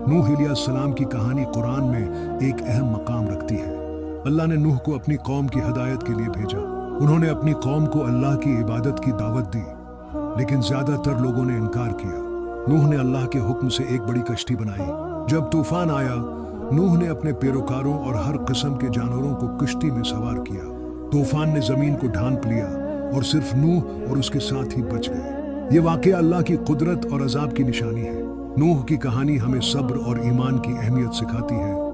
नूह अलैहिस्सलाम की कहानी कुरान में एक अहम मकाम रखती है। अल्लाह ने नूह को अपनी कौम की हिदायत के लिए भेजा। उन्होंने अपनी कौम को अल्लाह की इबादत की दावत दी, लेकिन ज्यादातर लोगों ने इनकार किया। नूह ने अल्लाह के हुक्म से एक बड़ी कश्ती बनाई। जब तूफान आया, नूह ने अपने पैरोकारों और हर किस्म के जानवरों को कश्ती में सवार किया। तूफान ने जमीन को ढांप लिया और सिर्फ नूह और उसके साथ ही बच गए। ये वाकया अल्लाह की कुदरत और अजाब की निशानी है। नूह की कहानी हमें सब्र और ईमान की अहमियत सिखाती है।